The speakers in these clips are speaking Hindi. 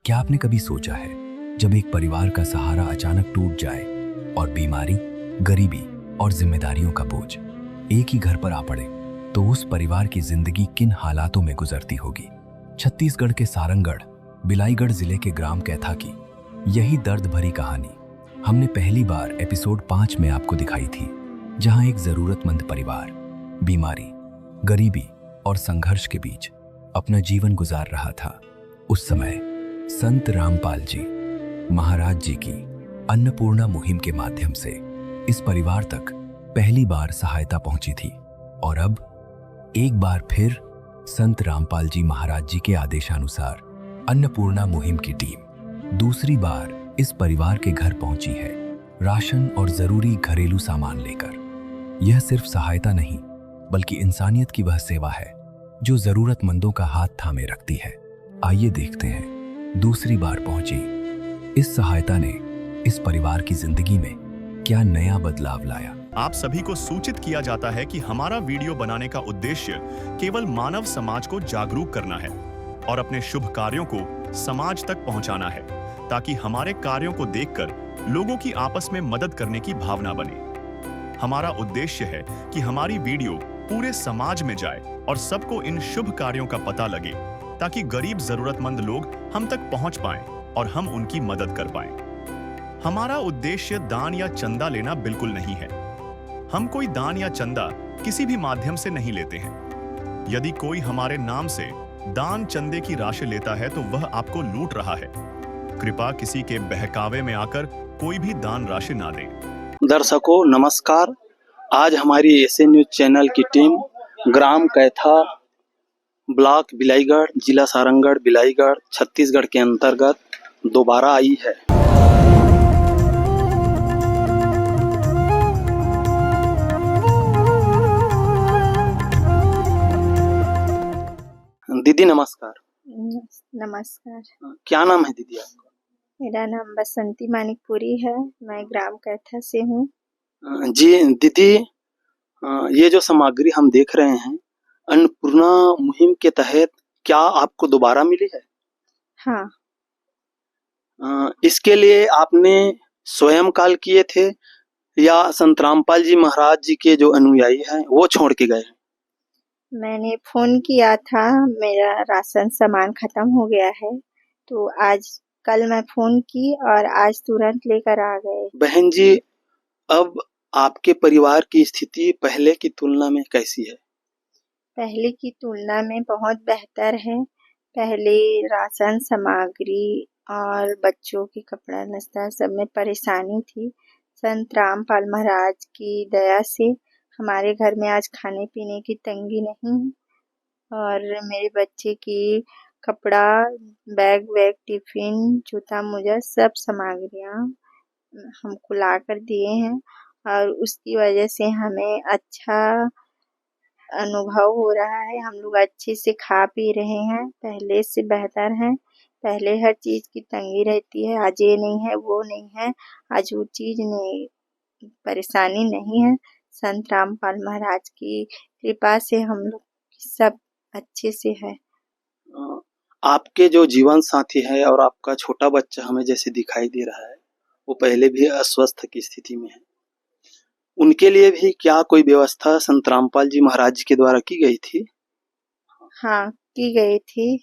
क्या आपने कभी सोचा है, जब एक परिवार का सहारा अचानक टूट जाए और बीमारी, गरीबी और जिम्मेदारियों का बोझ एक ही घर पर आ पड़े, तो उस परिवार की जिंदगी किन हालातों में गुजरती होगी। छत्तीसगढ़ के सारंगढ़ बिलाईगढ़ जिले के ग्राम कैथा की यही दर्द भरी कहानी हमने पहली बार एपिसोड 5 में आपको दिखाई थी, जहां एक जरूरतमंद परिवार बीमारी, गरीबी और संघर्ष के बीच अपना जीवन गुजार रहा था। उस समय संत रामपाल जी महाराज जी की अन्नपूर्णा मुहिम के माध्यम से इस परिवार तक पहली बार सहायता पहुंची थी। और अब एक बार फिर संत रामपाल जी महाराज जी के आदेशानुसार अन्नपूर्णा मुहिम की टीम दूसरी बार इस परिवार के घर पहुंची है, राशन और जरूरी घरेलू सामान लेकर। यह सिर्फ सहायता नहीं, बल्कि इंसानियत की वह सेवा है जो जरूरतमंदों का हाथ थामे रखती है। आइए देखते हैं दूसरी बार पहुंची इस सहायता ने इस परिवार की जिंदगी में क्या नया बदलाव लाया। आप सभी को सूचित किया जाता है कि हमारा वीडियो बनाने का उद्देश्य केवल मानव समाज को जागरूक करना है और अपने शुभ कार्यों को समाज तक पहुंचाना है, ताकि हमारे कार्यों को देखकर लोगों की आपस में मदद करने की भावना बने। हमारा उद्देश्य है कि हमारी वीडियो पूरे समाज में जाए और सबको इन शुभ कार्यों का पता लगे, ताकि गरीब जरूरतमंद लोग हम तक पहुंच पाएं और हम उनकी मदद कर पाएं। हमारा उद्देश्य दान या चंदा लेना बिल्कुल नहीं है। हम कोई दान या चंदा किसी भी माध्यम से नहीं लेते हैं। यदि कोई हमारे नाम से दान चंदे की राशि लेता है तो वह आपको लूट रहा है। कृपया किसी के बहकावे में आकर कोई भी दान राशि ना दें। दर्शकों नमस्कार। आज हमारी एसए न्यूज चैनल की टीम ग्राम कैथा, ब्लॉक बिलाईगढ़, जिला सारंगढ़ बिलाईगढ़, छत्तीसगढ़ के अंतर्गत दोबारा आई है। दीदी नमस्कार। नमस्कार। क्या नाम है दीदी आपका? मेरा नाम बसंती मानिकपुरी है। मैं ग्राम कैथा से हूँ। जी दीदी, ये जो सामग्री हम देख रहे हैं अन्नपूर्णा मुहिम के तहत क्या आपको दोबारा मिली है? हाँ। इसके लिए आपने स्वयं कॉल किए थे या संत रामपाल जी महाराज जी के जो अनुयायी हैं वो छोड़ के गए? मैंने फोन किया था, मेरा राशन सामान खत्म हो गया है, तो कल मैं फोन की और आज तुरंत लेकर आ गए। बहन जी, अब आपके परिवार की स्थिति पहले की तुलना में कैसी है? पहले की तुलना में बहुत बेहतर है। पहले राशन सामग्री और बच्चों के कपड़ा नाश्ता सब में परेशानी थी। संत रामपाल महाराज की दया से हमारे घर में आज खाने पीने की तंगी नहीं है और मेरे बच्चे की कपड़ा, बैग, टिफिन, जूता, मोजा सब सामग्रियाँ हमको ला कर दिए हैं और उसकी वजह से हमें अच्छा अनुभव हो रहा है। हम लोग अच्छे से खा पी रहे हैं, पहले से बेहतर हैं। पहले हर चीज की तंगी रहती है, आज ये नहीं है वो नहीं है, आज वो चीज नहीं, परेशानी नहीं है। संत रामपाल महाराज की कृपा से हम लोग सब अच्छे से है। आपके जो जीवन साथी है और आपका छोटा बच्चा हमें जैसे दिखाई दे रहा है, वो पहले भी अस्वस्थ की स्थिति में है। उनके लिए भी क्या कोई व्यवस्था संत रामपाल जी महाराज जी के द्वारा की गई थी? हाँ, की गई थी।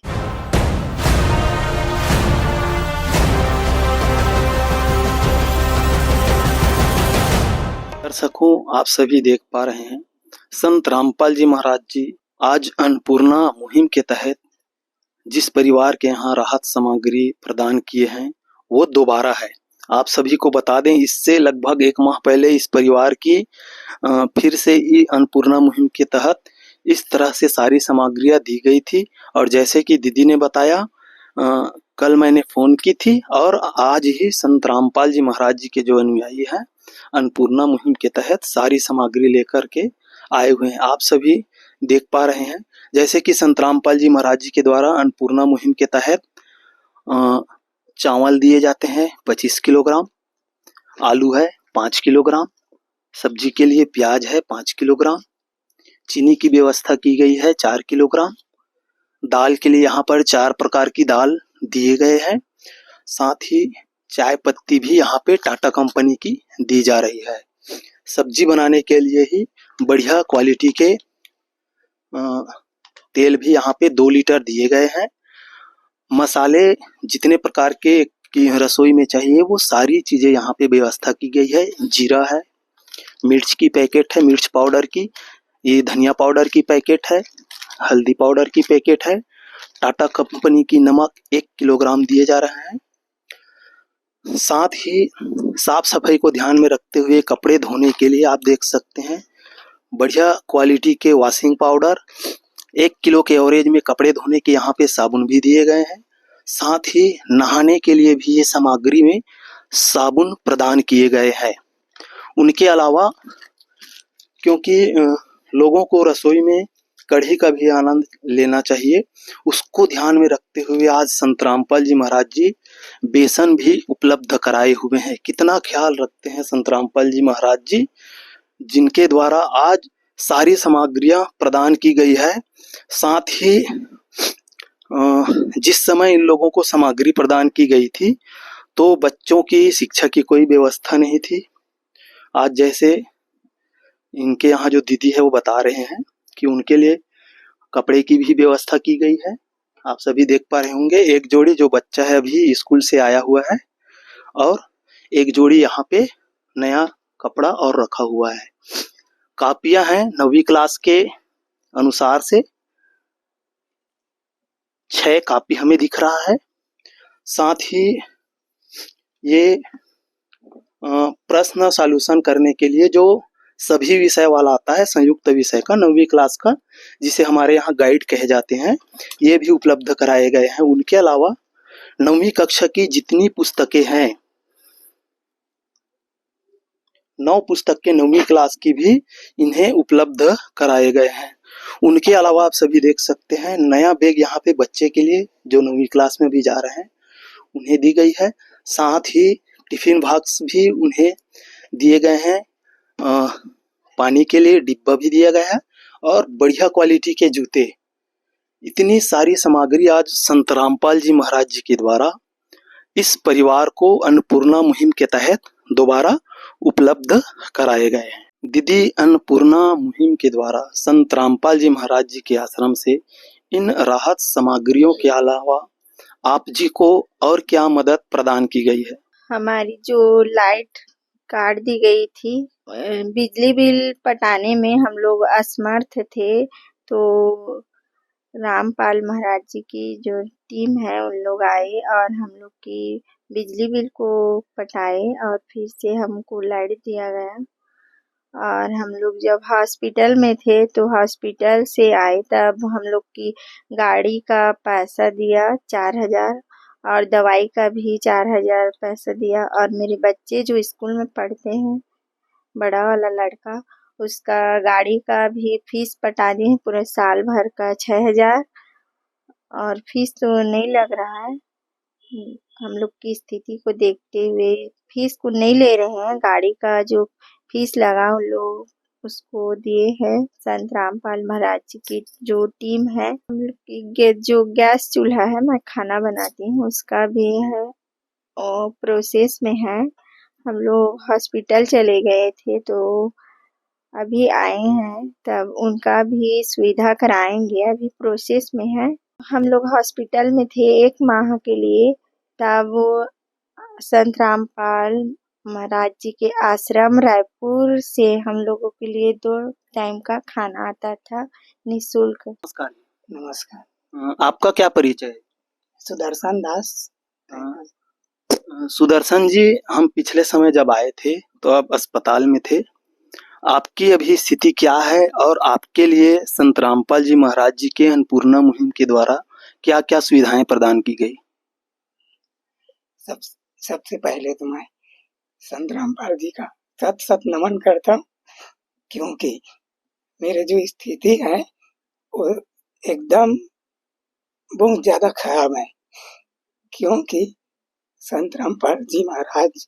दर्शकों, आप सभी देख पा रहे हैं संत रामपाल जी महाराज जी आज अन्नपूर्णा मुहिम के तहत जिस परिवार के यहाँ राहत सामग्री प्रदान किए हैं वो दोबारा है। आप सभी को बता दें, इससे लगभग 1 माह पहले इस परिवार की फिर से अन्नपूर्णा मुहिम के तहत इस तरह से सारी सामग्रियां दी गई थी। और जैसे कि दीदी ने बताया, कल मैंने फोन की थी और आज ही संत रामपाल जी महाराज जी के जो अनुयायी हैं अन्नपूर्णा मुहिम के तहत सारी सामग्री लेकर के आए हुए हैं। आप सभी देख पा रहे हैं जैसे कि संत रामपाल जी महाराज जी के द्वारा अन्नपूर्णा मुहिम के तहत चावल दिए जाते हैं 25 किलोग्राम, आलू है 5 किलोग्राम, सब्जी के लिए प्याज है 5 किलोग्राम, चीनी की व्यवस्था की गई है 4 किलोग्राम, दाल के लिए यहाँ पर 4 प्रकार की दाल दिए गए हैं। साथ ही चाय पत्ती भी यहाँ पे टाटा कंपनी की दी जा रही है। सब्जी बनाने के लिए ही बढ़िया क्वालिटी के तेल भी यहाँ पे 2 लीटर दिए गए हैं। मसाले जितने प्रकार के की रसोई में चाहिए वो सारी चीजें यहाँ पे व्यवस्था की गई है। जीरा है, मिर्च की पैकेट है, मिर्च पाउडर की, ये धनिया पाउडर की पैकेट है, हल्दी पाउडर की पैकेट है। टाटा कंपनी की नमक 1 किलोग्राम दिए जा रहे हैं। साथ ही साफ सफाई को ध्यान में रखते हुए कपड़े धोने के लिए आप देख सकते हैं बढ़िया क्वालिटी के वॉशिंग पाउडर, 1 किलो के एवरेज में कपड़े धोने के यहाँ पे साबुन भी दिए गए हैं। साथ ही नहाने के लिए भी ये सामग्री में साबुन प्रदान किए गए हैं। उनके अलावा क्योंकि लोगों को रसोई में कढ़ी का भी आनंद लेना चाहिए, उसको ध्यान में रखते हुए आज संत रामपाल जी महाराज जी बेसन भी उपलब्ध कराए हुए हैं। कितना ख्याल रखते हैं संत रामपाल जी महाराज जी, जिनके द्वारा आज सारी सामग्रियां प्रदान की गई है। साथ ही जिस समय इन लोगों को सामग्री प्रदान की गई थी तो बच्चों की शिक्षा की कोई व्यवस्था नहीं थी। आज जैसे इनके यहाँ जो दीदी है वो बता रहे हैं कि उनके लिए कपड़े की भी व्यवस्था की गई है। आप सभी देख पा रहे होंगे एक जोड़ी जो बच्चा है अभी स्कूल से आया हुआ है और एक जोड़ी यहाँ पे नया कपड़ा और रखा हुआ है। कापियां हैं 9वीं क्लास के अनुसार से 6 कापी हमें दिख रहा है। साथ ही ये प्रश्न सॉल्यूशन करने के लिए जो सभी विषय वाला आता है संयुक्त विषय का 9वीं क्लास का, जिसे हमारे यहाँ गाइड कहे जाते हैं, ये भी उपलब्ध कराए गए हैं। उनके अलावा 9वीं कक्षा की जितनी पुस्तकें हैं 9 पुस्तक के 9वीं क्लास की भी इन्हें उपलब्ध कराए गए हैं। उनके अलावा आप सभी देख सकते हैं नया बैग यहाँ पे बच्चे के लिए जो 9वीं क्लास में भी जा रहे हैं उन्हें दी गई है। साथ ही टिफिन बॉक्स भी उन्हें दिए गए हैं, पानी के लिए डिब्बा भी दिया गया है और बढ़िया क्वालिटी के जूते। इतनी सारी सामग्री आज संत रामपाल जी महाराज जी के द्वारा इस परिवार को अन्नपूर्णा मुहिम के तहत दोबारा उपलब्ध कराए गए हैं। दीदी अन्नपूर्णा मुहिम के द्वारा संत रामपाल जी महाराज जी के आश्रम से इन राहत सामग्रियों के अलावा आप जी को और क्या मदद प्रदान की गई है? हमारी जो लाइट काट दी गई थी, बिजली बिल पटाने में हम लोग असमर्थ थे, तो रामपाल महाराज जी की जो टीम है उन लोग आए और हम लोग की बिजली बिल को पटाए और फिर से हमको लाइट दिया गया। और हम लोग जब हॉस्पिटल में थे तो हॉस्पिटल से आए तब हम लोग की गाड़ी का पैसा दिया 4000 और दवाई का भी 4000 पैसा दिया। और मेरे बच्चे जो स्कूल में पढ़ते हैं, बड़ा वाला लड़का, उसका गाड़ी का भी फीस पटा दिए हैं पूरे साल भर का 6000। और फीस तो नहीं लग रहा है, हम लोग की स्थिति को देखते हुए फीस को नहीं ले रहे हैं। गाड़ी का जो फीस लगा उन लोग उसको दिए हैं। संत रामपाल महाराज जी की जो टीम है, हम लोग की जो गैस चूल्हा है मैं खाना बनाती हूँ उसका भी है और प्रोसेस में है। हम लोग हॉस्पिटल चले गए थे तो अभी आए हैं, तब उनका भी सुविधा कराएंगे, अभी प्रोसेस में है। हम लोग हॉस्पिटल में थे 1 माह के लिए, तब संत रामपाल महाराज जी के आश्रम रायपुर से हम लोगों के लिए 2 टाइम का खाना आता था निःशुल्क। नमस्कार। नमस्कार। आपका क्या परिचय है? सुदर्शन दास। सुदर्शन जी, हम पिछले समय जब आए थे तो आप अस्पताल में थे, आपकी अभी स्थिति क्या है और आपके लिए संत रामपाल जी महाराज जी के अन्नपूर्णा मुहिम के द्वारा क्या क्या सुविधाएं प्रदान की गई? सबसे पहले तो मैं संत रामपाल जी का सत नमन करता हूँ, क्योंकि मेरे जो स्थिति है वो एकदम बहुत ज्यादा खराब है, क्योंकि संत रामपाल जी महाराज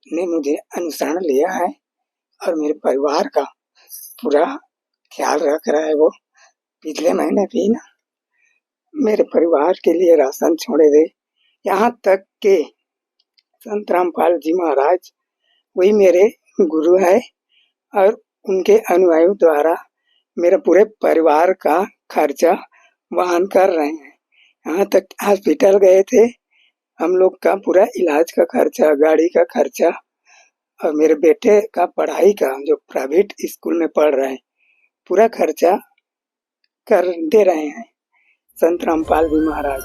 ने मुझे अनुसरण लिया है और मेरे परिवार का पूरा ख्याल रख रहा है। वो पिछले महीने भी ना मेरे परिवार के लिए राशन छोड़े थे यहाँ तक के संत रामपाल जी महाराज वही मेरे गुरु है और उनके अनुयायियों द्वारा मेरे पूरे परिवार का खर्चा वहन कर रहे हैं। यहाँ तक हॉस्पिटल गए थे, हम लोग का पूरा इलाज का खर्चा, गाड़ी का खर्चा और मेरे बेटे का पढ़ाई का, जो प्राइवेट स्कूल में पढ़ रहे हैं, पूरा खर्चा कर दे रहे हैं संत रामपाल जी महाराज।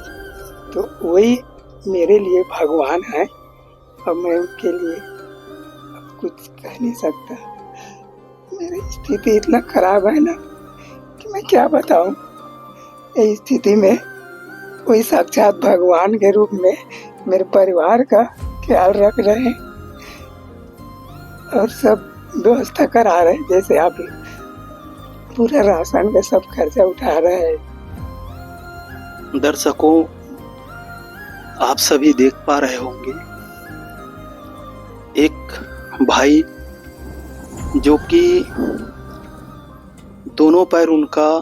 तो वही मेरे लिए भगवान है और मैं उनके लिए कुछ कह नहीं सकता। मेरी स्थिति इतना खराब है ना कि मैं क्या बताऊं। इस स्थिति में कोई साक्षात भगवान के रूप में मेरे परिवार का ख्याल रख रहे हैं और सब व्यवस्था करा रहे हैं, जैसे आप पूरा राशन का सब खर्चा उठा रहे हैं। दर्शकों, आप सभी देख पा रहे होंगे एक भाई जो कि दोनों पैर उनका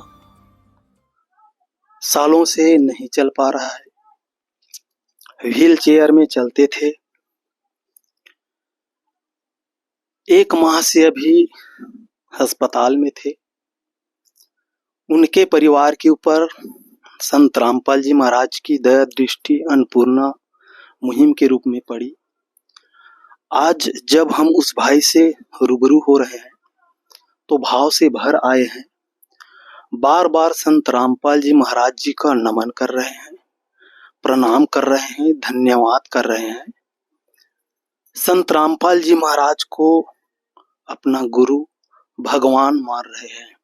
सालों से नहीं चल पा रहा है, व्हील चेयर में चलते थे। 1 माह से अभी अस्पताल में थे। उनके परिवार के ऊपर संत रामपाल जी महाराज की दया दृष्टि अन्नपूर्णा मुहिम के रूप में पड़ी। आज जब हम उस भाई से रूबरू हो रहे हैं तो भाव से भर आए हैं। बार बार संत रामपाल जी महाराज जी का नमन कर रहे हैं, प्रणाम कर रहे हैं, धन्यवाद कर रहे हैं। संत रामपाल जी महाराज को अपना गुरु भगवान मान रहे हैं।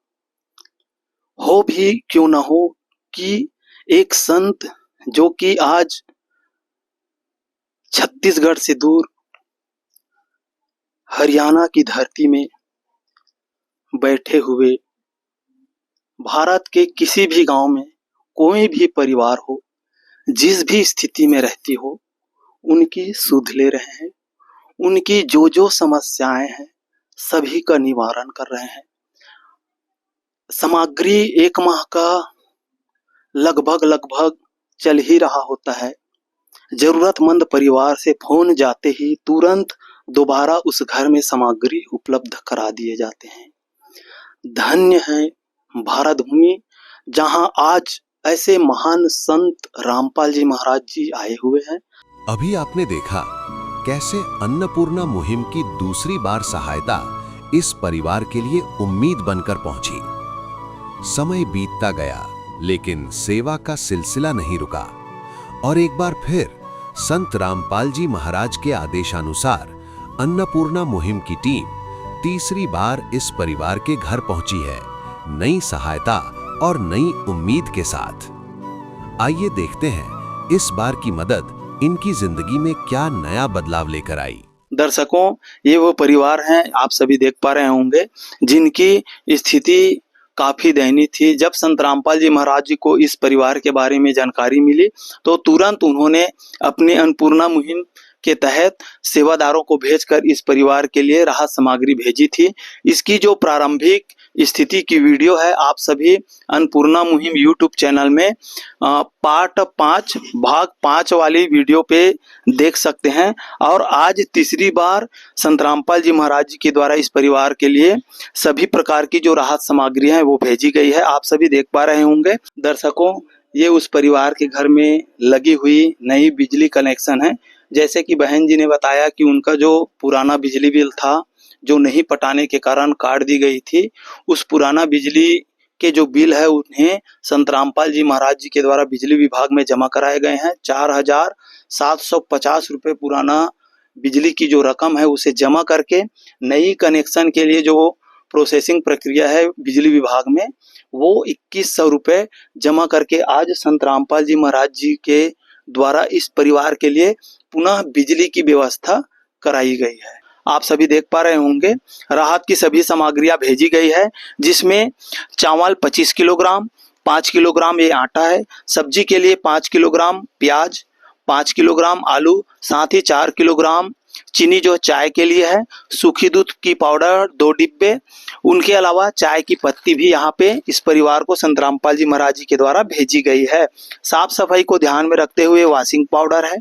हो भी क्यों न हो कि एक संत जो कि आज छत्तीसगढ़ से दूर हरियाणा की धरती में बैठे हुए, भारत के किसी भी गांव में कोई भी परिवार हो, जिस भी स्थिति में रहती हो, उनकी सुध ले रहे हैं। उनकी जो समस्याएं हैं सभी का निवारण कर रहे हैं। सामग्री 1 माह का लगभग चल ही रहा होता है। जरूरतमंद परिवार से फोन जाते ही तुरंत दोबारा उस घर में सामग्री उपलब्ध करा दिए जाते हैं। धन्य है भारत भूमि, जहां आज ऐसे महान संत रामपाल जी महाराज जी आए हुए हैं। अभी आपने देखा कैसे अन्नपूर्णा मुहिम की दूसरी बार सहायता इस परिवार के लिए उम्मीद बनकर पहुंची। समय बीतता गया लेकिन सेवा का सिलसिला नहीं रुका और एक बार फिर संत रामपाल जी महाराज के आदेशानुसार अन्नपूर्णा मुहिम की टीम तीसरी बार इस परिवार के घर पहुंची है, नई सहायता और नई उम्मीद के साथ। आइए देखते हैं इस बार की मदद इनकी जिंदगी में क्या नया बदलाव लेकर आई। दर्शकों, ये वो परिवार हैं, आप सभी देख पा रहे होंगे, जिनकी स्थिति काफी दयनीय थी। जब संत रामपाल जी महाराज जी को इस परिवार के बारे में जानकारी मिली तो तुरंत उन्होंने अपने अन्नपूर्णा मुहिम के तहत सेवादारों को भेजकर इस परिवार के लिए राहत सामग्री भेजी थी। इसकी जो प्रारंभिक स्थिति की वीडियो है, आप सभी अन्नपूर्णा मुहिम यूट्यूब चैनल में पार्ट 5 भाग 5 वाली वीडियो पे देख सकते हैं। और आज तीसरी बार संत रामपाल जी महाराज जी के द्वारा इस परिवार के लिए सभी प्रकार की जो राहत सामग्री है वो भेजी गई है, आप सभी देख पा रहे होंगे। दर्शकों, ये उस परिवार के घर में लगी हुई नई बिजली कनेक्शन है। जैसे कि बहन जी ने बताया कि उनका जो पुराना बिजली बिल था, जो नहीं पटाने के कारण काट दी गई थी, उस पुराना बिजली के जो बिल है उन्हें संत रामपाल जी महाराज जी के द्वारा बिजली विभाग में जमा कराए गए हैं। 4,750 रुपये पुराना बिजली की जो रकम है उसे जमा करके नई कनेक्शन के लिए जो प्रोसेसिंग प्रक्रिया है बिजली विभाग में, वो 2100 रुपये जमा करके आज संत रामपाल जी महाराज जी के द्वारा इस परिवार के लिए पुनः बिजली की व्यवस्था कराई गई है। आप सभी देख पा रहे होंगे राहत की सभी सामग्रियां भेजी गई है, जिसमें चावल 25 किलोग्राम, 5 किलोग्राम ये आटा है, सब्जी के लिए 5 किलोग्राम प्याज, 5 किलोग्राम आलू, साथ ही 4 किलोग्राम चीनी जो चाय के लिए है, सूखी दूध की पाउडर 2 डिब्बे, उनके अलावा चाय की पत्ती भी यहाँ पे इस परिवार को संत रामपाल जी महाराज जी के द्वारा भेजी गई है। साफ सफाई को ध्यान में रखते हुए वॉशिंग पाउडर है,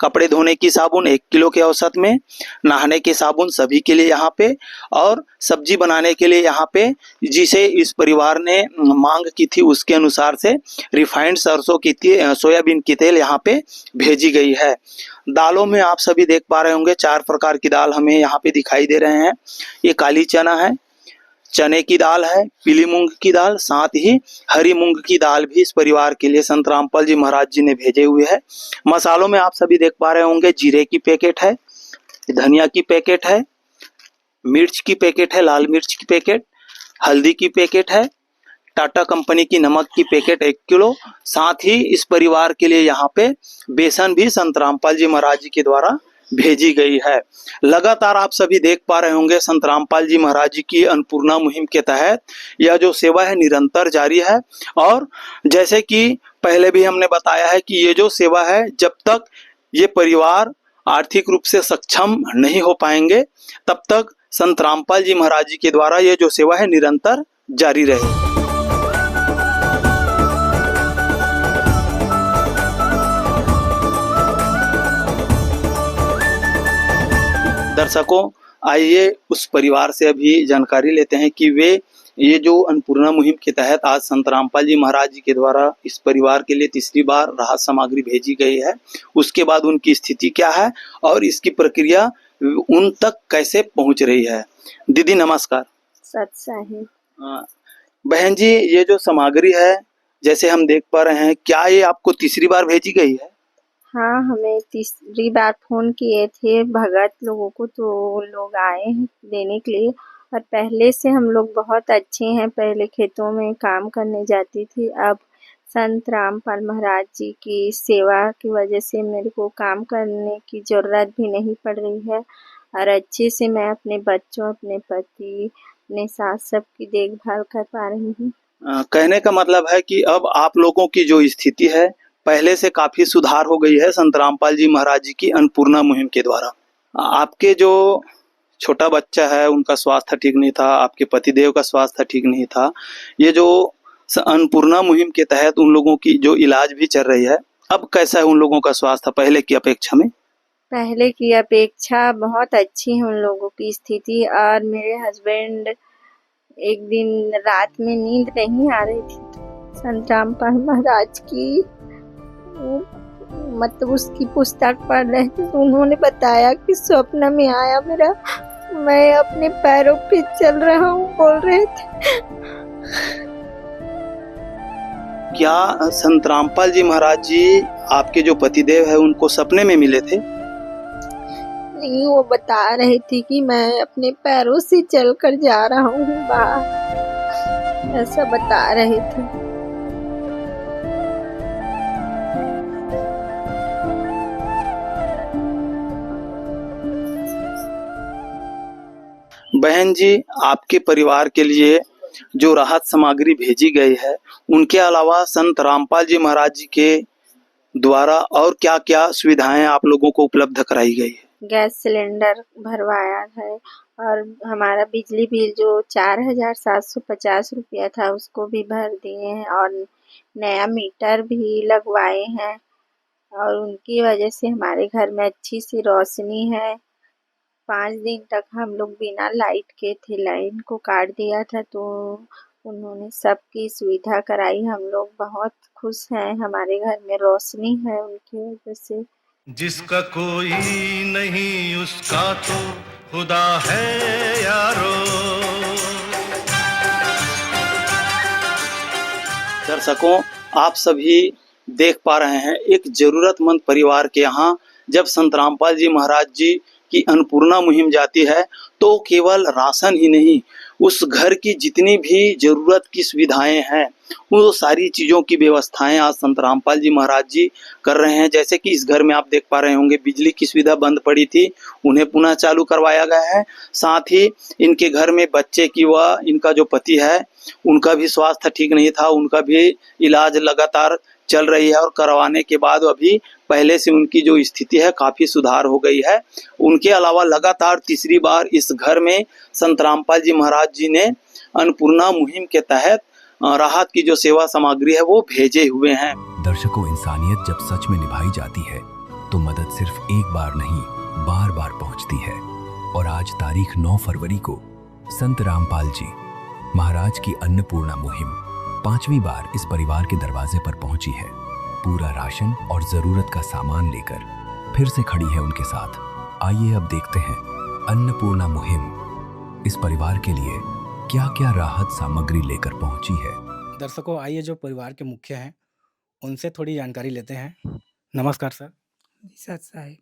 कपड़े धोने की साबुन 1 किलो के औसत में, नहाने के साबुन सभी के लिए यहाँ पे, और सब्जी बनाने के लिए यहाँ पे जिसे इस परिवार ने मांग की थी उसके अनुसार से रिफाइंड सरसों की सोयाबीन की तेल यहाँ पे भेजी गई है। दालों में आप सभी देख पा रहे होंगे 4 प्रकार की दाल हमें यहाँ पे दिखाई दे रहे हैं। ये काली चना है, चने की दाल है, पीली मूंग की दाल, साथ ही हरी मूंग की दाल भी इस परिवार के लिए संत रामपाल जी महाराज जी ने भेजे हुए है। मसालों में आप सभी देख पा रहे होंगे जीरे की पैकेट है, धनिया की पैकेट है, मिर्च की पैकेट है, लाल मिर्च की पैकेट, हल्दी की पैकेट है, टाटा कंपनी की नमक की पैकेट 1 किलो, साथ ही इस परिवार के लिए यहाँ पे बेसन भी संत रामपाल जी महाराज जी के द्वारा भेजी गई है। लगातार आप सभी देख पा रहे होंगे संत रामपाल जी महाराज जी की अन्नपूर्णा मुहिम के तहत यह जो सेवा है निरंतर जारी है। और जैसे कि पहले भी हमने बताया है कि ये जो सेवा है जब तक ये परिवार आर्थिक रूप से सक्षम नहीं हो पाएंगे तब तक संत रामपाल जी महाराज जी के द्वारा ये जो सेवा है निरंतर जारी रहेगी। दर्शकों, आइए उस परिवार से अभी जानकारी लेते हैं कि वे ये जो अन्नपूर्णा मुहिम के तहत आज संत रामपाल जी महाराज जी के द्वारा इस परिवार के लिए तीसरी बार राहत सामग्री भेजी गई है, उसके बाद उनकी स्थिति क्या है और इसकी प्रक्रिया उन तक कैसे पहुंच रही है। दीदी नमस्कार। सत साहिब। बहन जी, ये जो सामग्री है जैसे हम देख पा रहे हैं, क्या ये आपको तीसरी बार भेजी गई है? हाँ, हमें तीसरी बार फोन किए थे भगत लोगों को, तो लोग आए हैं देने के लिए। और पहले से हम लोग बहुत अच्छे हैं, पहले खेतों में काम करने जाती थी, अब संत रामपाल महाराज जी की सेवा की वजह से मेरे को काम करने की ज़रूरत भी नहीं पड़ रही है और अच्छे से मैं अपने बच्चों, अपने पति, अपने सास सबकी देखभाल कर पा रही हूँ। कहने का मतलब है कि अब आप लोगों की जो स्थिति है पहले से काफी सुधार हो गई है संत रामपाल जी महाराज जी की अन्नपूर्णा मुहिम के द्वारा। आपके जो छोटा बच्चा है उनका स्वास्थ्य ठीक नहीं था, आपके पतिदेव का स्वास्थ्य ठीक नहीं था, ये जो अन्नपूर्णा मुहिम के तहत उन लोगों की जो इलाज भी चल रही है, अब कैसा है उन लोगों का स्वास्थ्य पहले की अपेक्षा में? पहले की अपेक्षा बहुत अच्छी है उन लोगों की स्थिति। और मेरे हस्बैंड एक दिन रात में नींद नहीं आ रही थी, संत रामपाल महाराज की मतलब उसकी पुस्तक पढ़ रहे थे, तो उन्होंने बताया कि स्वप्न में आया मेरा, मैं अपने पैरों पे चल रहा हूँ बोल रहे थे। क्या संत रामपाल जी महाराज जी आपके जो पतिदेव है उनको सपने में मिले थे? नहीं, वो बता रहे थे कि मैं अपने पैरों से चल कर जा रहा हूँ बाहर, ऐसा बता रहे थे। बहन जी, आपके परिवार के लिए जो राहत सामग्री भेजी गई है उनके अलावा संत रामपाल जी महाराज जी के द्वारा और क्या क्या सुविधाएं आप लोगों को उपलब्ध कराई गई है? गैस सिलेंडर भरवाया है और हमारा बिजली बिल जो 4750 रुपया था उसको भी भर दिए हैं और नया मीटर भी लगवाए हैं और उनकी वजह से हमारे घर में अच्छी सी रोशनी है। 5 दिन तक हम लोग बिना लाइट के थे, लाइन को काट दिया था, तो उन्होंने सबकी सुविधा कराई। हम लोग बहुत खुश हैं, हमारे घर में रोशनी है उनकी वजह से। जिसका कोई नहीं उसका तो खुदा है यारो। दर्शकों, आप सभी देख पा रहे हैं एक जरूरतमंद परिवार के यहाँ जब संत रामपाल जी महाराज जी की अन्नपूर्णा मुहिम जाती है तो केवल राशन ही नहीं, उस घर की जितनी भी जरूरत की सुविधाएं हैं वो सारी चीज़ों की व्यवस्थाएं आज संत रामपाल जी महाराज जी कर रहे हैं। जैसे कि इस घर में आप देख पा रहे होंगे बिजली की सुविधा बंद पड़ी थी, उन्हें पुनः चालू करवाया गया है। साथ ही इनके घर में बच्चे की व इनका जो पति है उनका भी स्वास्थ्य ठीक नहीं था, उनका भी इलाज लगातार चल रही है और करवाने के बाद अभी पहले से उनकी जो स्थिति है काफी सुधार हो गई है। उनके अलावा लगातार तीसरी बार इस घर में संत रामपाल जी महाराज जी ने अन्नपूर्णा मुहिम के तहत राहत की जो सेवा सामग्री है वो भेजे हुए हैं। दर्शकों, इंसानियत जब सच में निभाई जाती है तो मदद सिर्फ एक बार नहीं, बार बार पहुंचती है। और आज तारीख 9 फरवरी को संत रामपाल जी महाराज की अन्नपूर्णा मुहिम 5वीं बार इस परिवार के दरवाजे पर पहुंची है। पूरा राशन और जरूरत का सामान लेकर फिर से खड़ी है उनके साथ। आइए अब देखते हैं अन्नपूर्णा मुहिम इस परिवार के लिए क्या क्या राहत सामग्री लेकर पहुंची है। दर्शकों, आइए जो परिवार के मुखिया हैं उनसे थोड़ी जानकारी लेते हैं। नमस्कार सर। सत साहेब।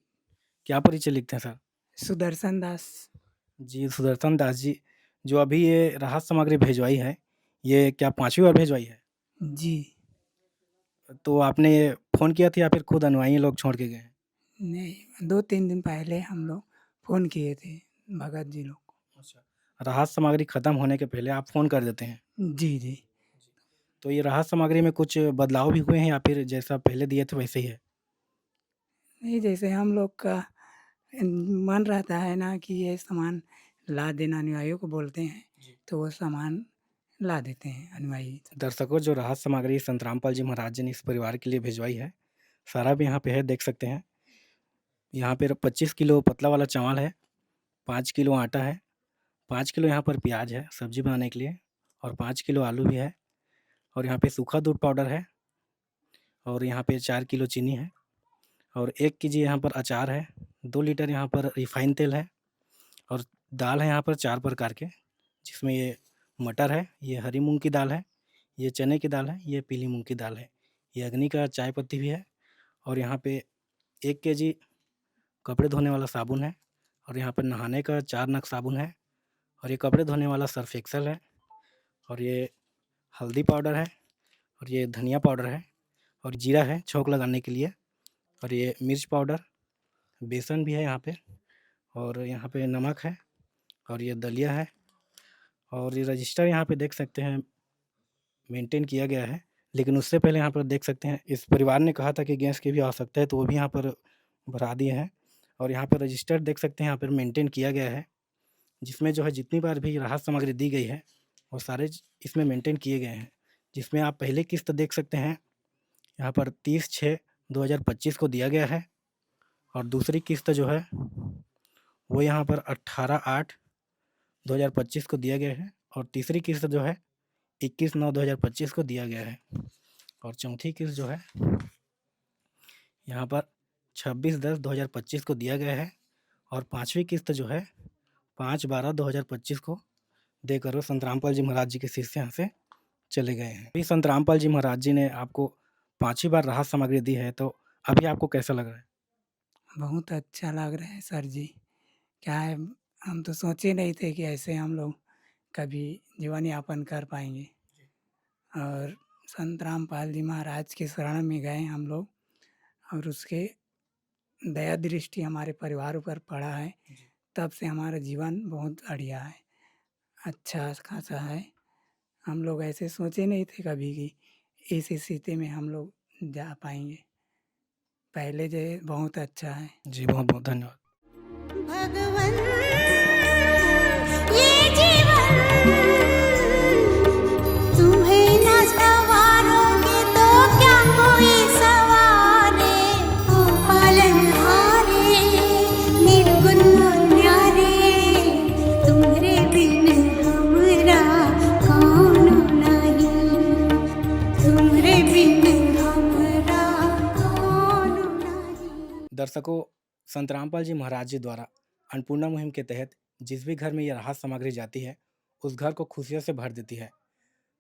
क्या परिचय लिखते हैं सर? सुदर्शन दास जी, सुदर्शन दास जी, जो अभी ये राहत सामग्री भेजवाई है, ये क्या 5वीं बार भेजवाई है? जी। तो आपने ये फ़ोन किया था या फिर खुद अनुयायी लोग छोड़ के गए हैं? नहीं, 2-3 दिन पहले हम लोग फ़ोन किए थे भगत जी लोग को। अच्छा, राहत सामग्री ख़त्म होने के पहले आप फ़ोन कर देते हैं? जी जी। तो ये राहत सामग्री में कुछ बदलाव भी हुए हैं या फिर जैसा पहले दिए थे वैसे ही है? नहीं, जैसे हम लोग का मन रहता है ना कि ये सामान ला देना, अनुयायियों को बोलते हैं तो वो सामान ला देते हैं अनुयायी। दर्शकों, जो राहत सामग्री संत रामपाल जी महाराज जी ने इस परिवार के लिए भिजवाई है, सारा भी यहाँ पे है, देख सकते हैं। यहाँ पर 25 किलो पतला वाला चावल है, 5 किलो आटा है, 5 किलो यहाँ पर प्याज है सब्जी बनाने के लिए, और 5 किलो आलू भी है, और यहाँ पे सूखा दूध पाउडर है, और यहाँ पे 4 किलो चीनी है, और 1 केजी यहाँ पर अचार है, 2 लीटर यहाँ पर रिफाइन तेल है, और दाल है यहाँ पर 4 प्रकार के, जिसमें ये मटर है, ये हरी मूंग की दाल है, ये चने की दाल है, ये पीली मूंग की दाल है, ये अग्नि का चाय पत्ती भी है, और यहाँ पे 1 केजी कपड़े धोने वाला साबुन है, और यहाँ पर नहाने का 4 नग साबुन है, और ये कपड़े धोने वाला सर्फ एक्सेल है, और ये हल्दी पाउडर है, और ये धनिया पाउडर है, और जीरा है छौंक लगाने के लिए, और ये मिर्च पाउडर, बेसन भी है यहाँ पे, और यहाँ पे नमक है, और ये दलिया है, और ये रजिस्टर यहाँ पे देख सकते हैं मेंटेन किया गया है। लेकिन उससे पहले यहाँ पर देख सकते हैं इस परिवार ने कहा था कि गैस की भी आवश्यकता है, तो वो भी यहाँ पर भरा दिए हैं, और यहाँ पर रजिस्टर देख सकते हैं यहाँ पर मेंटेन किया गया है, जिसमें जो है जितनी बार भी राहत सामग्री दी गई है वो सारे इसमें मेंटेन किए गए हैं। जिसमें आप पहले किस्त देख सकते हैं यहाँ पर 30/6/2025 को दिया गया है, और दूसरी किस्त जो है वो यहाँ पर 18/8/2025 को दिया गया है, और तीसरी किस्त जो है 21/9/2025 को दिया गया है, और चौथी किस्त जो है यहाँ पर 26/10/2025 को दिया गया है, और 5वीं किस्त जो है 5/12/2025 को देकर वो संत रामपाल जी महाराज जी के शिष्य यहाँ से चले गए हैं। अभी संत रामपाल जी महाराज जी ने आपको 5वीं बार राहत सामग्री दी है, तो अभी आपको कैसा लग रहा है? बहुत अच्छा लग रहा है सर जी। क्या है, हम तो सोचे नहीं थे कि ऐसे हम लोग कभी जीवन यापन कर पाएंगे, और संत रामपाल जी महाराज के शरण में गए हम लोग, और उसके दया दृष्टि हमारे परिवार पर पड़ा है। तब से हमारा जीवन बहुत बढ़िया है, अच्छा खासा है। हम लोग ऐसे सोचे नहीं थे कभी कि इस स्थिति में हम लोग जा पाएंगे। पहले जो बहुत अच्छा है। जी, बहुत बहुत धन्यवाद। भगवन ये जीवन तुम्हें न सवारोगे तो क्या कोई सवारे, ओ पालनहारे निर्गुण न्यारे, तुम्हारे बिन हमरा कौन नहीं, तुम्हारे बिन हमरा कौन नहीं। दर्शकों, संत रामपाल जी महाराज जी द्वारा अन्नपूर्णा मुहिम के तहत जिस भी घर में यह राहत सामग्री जाती है उस घर को खुशियों से भर देती है।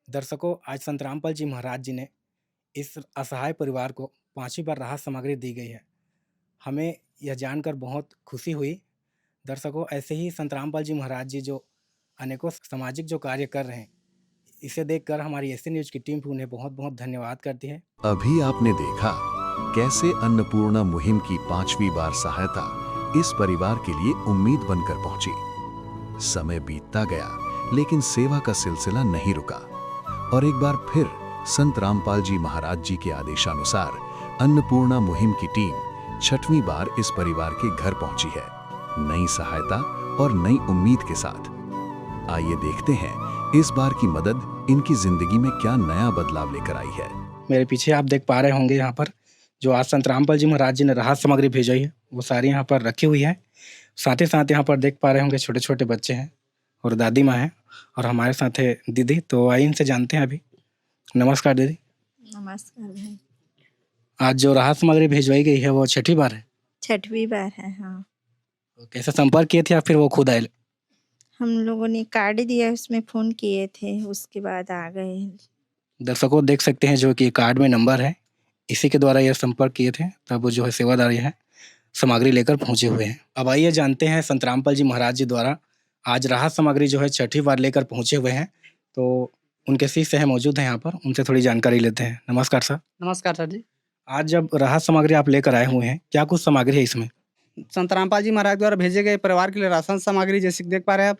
दर्शकों, आज संत रामपाल जी महाराज जी ने इस असहाय परिवार को 5वीं बार राहत सामग्री दी गई है। हमें यह जानकर बहुत खुशी हुई। दर्शकों, ऐसे ही संत रामपाल जी महाराज जी जो अनेकों सामाजिक जो कार्य कर रहे हैं, इसे देखकर हमारी एसए न्यूज़ की टीम भी उन्हें बहुत बहुत धन्यवाद करती है। अभी आपने देखा कैसे अन्नपूर्णा मुहिम की 5वीं बार सहायता इस परिवार के लिए उम्मीद बनकर पहुंची। समय बीतता गया लेकिन सेवा का सिलसिला नहीं रुका, और एक बार फिर संत रामपाल जी महाराज जी के आदेशानुसार अन्नपूर्णा मुहिम की टीम 6वीं बार इस परिवार के घर पहुंची है, नई सहायता और नई उम्मीद के साथ। आइए देखते हैं इस बार की मदद इनकी जिंदगी में क्या नया बदलाव लेकर आई है। मेरे पीछे आप देख पा रहे होंगे यहाँ पर जो आज संत रामपाल जी महाराज जी ने राहत सामग्री भेजी है वो सारी यहाँ पर रखी हुई है। साथ ही साथ यहाँ पर देख पा रहे होंगे छोटे छोटे बच्चे हैं और दादी माँ हैं और हमारे साथ है दीदी। तो आइए इनसे जानते हैं अभी। नमस्कार दीदी। नमस्कार भाई। आज जो राहत सामग्री भिजवाई गई है वो 6वीं बार है। 6वीं बार है। हाँ, तो कैसे संपर्क किए थे या फिर वो खुद आए? हम लोगों ने कार्ड दिया, उसमें फ़ोन किए थे, उसके बाद आ गए। दर्शकों देख सकते हैं जो कि कार्ड में नंबर है, इसी के द्वारा यह संपर्क किए थे, तब वो जो है सेवादारी है सामग्री लेकर पहुंचे हुए हैं। अब आइए जानते हैं संत रामपाल जी महाराज जी द्वारा आज राहत सामग्री जो है 6वीं बार लेकर पहुंचे हुए हैं। तो उनके शिष्य हैं मौजूद हैं यहाँ पर, उनसे थोड़ी जानकारी लेते हैं। नमस्कार सर। नमस्कार सर जी। आज जब राहत सामग्री आप लेकर आए हुए हैं, क्या कुछ सामग्री है इसमें? संत रामपाल जी महाराज द्वारा भेजे गए परिवार के लिए राशन सामग्री जैसे कि देख पा रहे हैं आप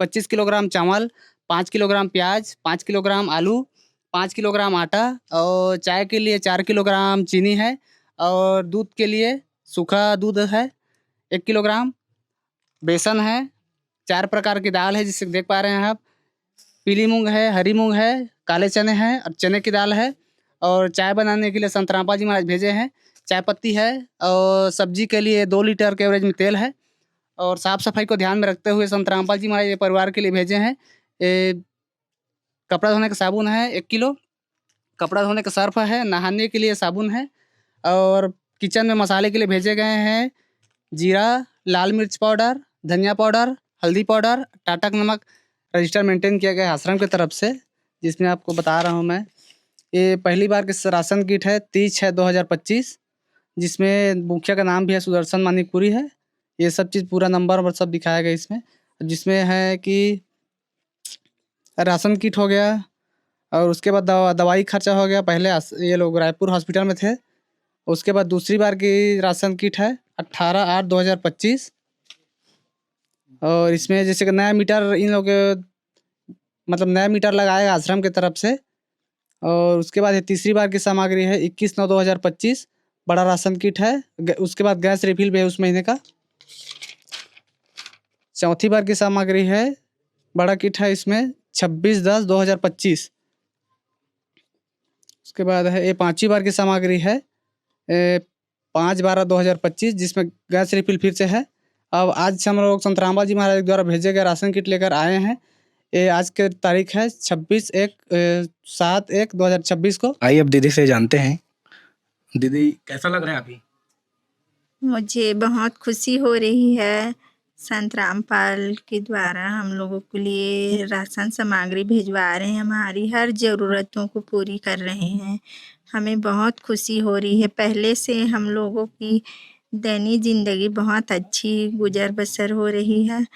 25 किलोग्राम चावल, 5 किलोग्राम प्याज, 5 किलोग्राम आलू, 5 किलोग्राम आटा और चाय के लिए 4 किलोग्राम चीनी है और दूध के लिए सूखा दूध है 1 किलोग्राम, बेसन है, 4 प्रकार की दाल है जिसे देख पा रहे हैं आप, पीली मूंग है, हरी मूंग है, काले चने हैं और चने की दाल है और चाय बनाने के लिए संत रामपाल जी महाराज भेजे हैं। चाय पत्ती है और सब्जी के लिए 2 लीटर के एवरेज में तेल है और साफ सफाई को ध्यान में रखते हुए संत रामपाल जी महाराज ये परिवार के लिए भेजे हैं। कपड़ा धोने का साबुन है 1 किलो, कपड़ा धोने का सर्फ है, नहाने के लिए साबुन है और किचन में मसाले के लिए भेजे गए हैं जीरा, लाल मिर्च पाउडर, धनिया पाउडर, हल्दी पाउडर, टाटा का नमक। रजिस्टर मेंटेन किया गया है आश्रम की तरफ से, जिसमें आपको बता रहा हूँ मैं। ये पहली बार की राशन किट है 30/6/2025, जिसमें मुखिया का नाम भी है सुदर्शन मानिकपुरी है। ये सब चीज़ पूरा नंबर और सब दिखाया गया इसमें, जिसमें है कि राशन किट हो गया और उसके बाद दवाई खर्चा हो गया। पहले ये लोग रायपुर हॉस्पिटल में थे, उसके बाद दूसरी बार की राशन किट है 18/8/2025 और इसमें जैसे कि नया मीटर इन लोग मतलब नया मीटर लगाएगा आश्रम की तरफ से। और उसके बाद ये तीसरी बार की सामग्री है 21/9/2025 बड़ा राशन किट है। उसके बाद गैस रिफिल भी है उस महीने का। चौथी बार की सामग्री है बड़ा किट है इसमें 26/10/2025। उसके बाद है ये 5वीं बार की सामग्री है 5/12/2025, जिसमें गैस रिफिल फिर से है। अब आज हम लोग संत रामपाल जी महाराज द्वारा भेजे गए राशन किट लेकर आए हैं। ये आज के तारीख है 7/1/2026 को। आइए अब दीदी से जानते हैं। दीदी कैसा लग रहा है अभी? मुझे बहुत खुशी हो रही है। संत रामपाल के द्वारा हम लोगों के लिए राशन सामग्री भिजवा रहे हैं, हमारी हर ज़रूरतों को पूरी कर रहे हैं। हमें बहुत खुशी हो रही है। पहले से हम लोगों की दैनिक ज़िंदगी बहुत अच्छी गुजर बसर हो रही है।